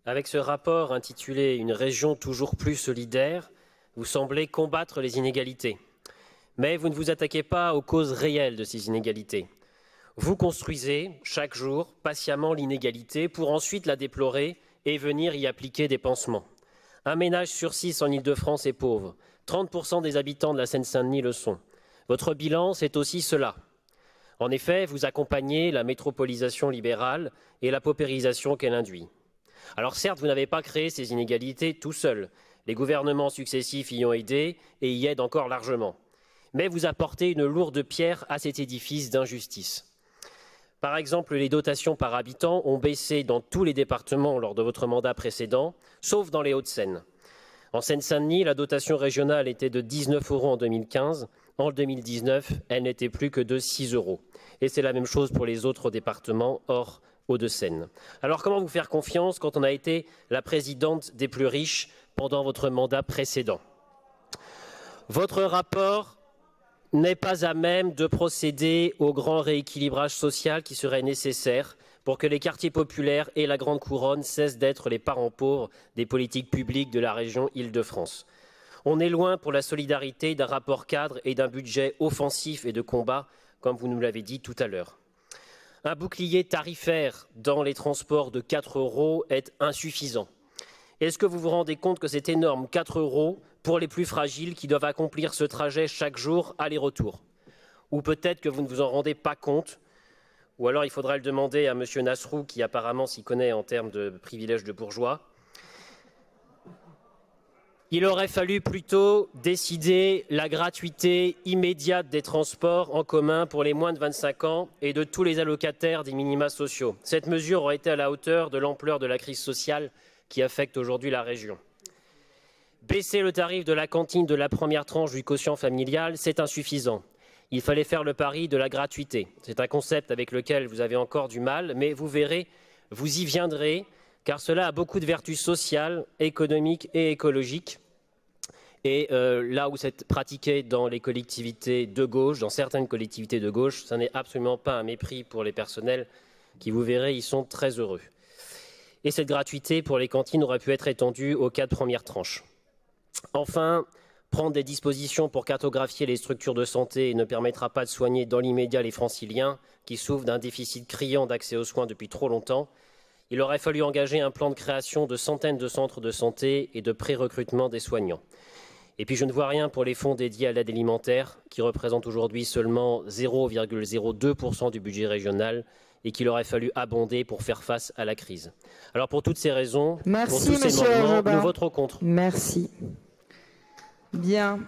Avec ce rapport intitulé « Une région toujours plus solidaire », vous semblez combattre les inégalités. Mais vous ne vous attaquez pas aux causes réelles de ces inégalités. Vous construisez chaque jour patiemment l'inégalité pour ensuite la déplorer et venir y appliquer des pansements. Un ménage sur 6 en Île-de-France est pauvre. 30% des habitants de la Seine-Saint-Denis le sont. Votre bilan, c'est aussi cela. En effet, vous accompagnez la métropolisation libérale et la paupérisation qu'elle induit. Alors certes, vous n'avez pas créé ces inégalités tout seul. Les gouvernements successifs y ont aidé et y aident encore largement. Mais vous apportez une lourde pierre à cet édifice d'injustice. Par exemple, les dotations par habitant ont baissé dans tous les départements lors de votre mandat précédent, sauf dans les Hauts-de-Seine. En Seine-Saint-Denis, la dotation régionale était de 19 € en 2015. En 2019, elle n'était plus que de 6 €. Et c'est la même chose pour les autres départements hors Hauts-de-Seine. Alors comment vous faire confiance quand on a été la présidente des plus riches pendant votre mandat précédent? Votre rapport n'est pas à même de procéder au grand rééquilibrage social qui serait nécessaire pour que les quartiers populaires et la Grande Couronne cessent d'être les parents pauvres des politiques publiques de la région Île-de-France. On est loin pour la solidarité d'un rapport cadre et d'un budget offensif et de combat, comme vous nous l'avez dit tout à l'heure. Un bouclier tarifaire dans les transports de 4 € est insuffisant. Est-ce que vous vous rendez compte que c'est énorme, 4 € pour les plus fragiles qui doivent accomplir ce trajet chaque jour, aller-retour? Ou peut-être que vous ne vous en rendez pas compte, ou alors il faudra le demander à M. Nasrou, qui apparemment s'y connaît en termes de privilèges de bourgeois. Il aurait fallu plutôt décider la gratuité immédiate des transports en commun pour les moins de 25 ans et de tous les allocataires des minima sociaux. Cette mesure aurait été à la hauteur de l'ampleur de la crise sociale qui affecte aujourd'hui la région. Baisser le tarif de la cantine de la première tranche du quotient familial, c'est insuffisant. Il fallait faire le pari de la gratuité. C'est un concept avec lequel vous avez encore du mal, mais vous verrez, vous y viendrez, car cela a beaucoup de vertus sociales, économiques et écologiques. Et là où c'est pratiqué dans les collectivités de gauche, dans certaines collectivités de gauche, ça n'est absolument pas un mépris pour les personnels qui, vous verrez, y sont très heureux. Et cette gratuité pour les cantines aurait pu être étendue aux 4 premières tranches. Enfin, prendre des dispositions pour cartographier les structures de santé ne permettra pas de soigner dans l'immédiat les franciliens qui souffrent d'un déficit criant d'accès aux soins depuis trop longtemps. Il aurait fallu engager un plan de création de centaines de centres de santé et de pré-recrutement des soignants. Et puis je ne vois rien pour les fonds dédiés à l'aide alimentaire, qui représentent aujourd'hui seulement 0,02% du budget régional et qu'il aurait fallu abonder pour faire face à la crise. Alors pour toutes ces raisons, merci, pour tous ces amendements, nous voterons contre. Merci. Bien.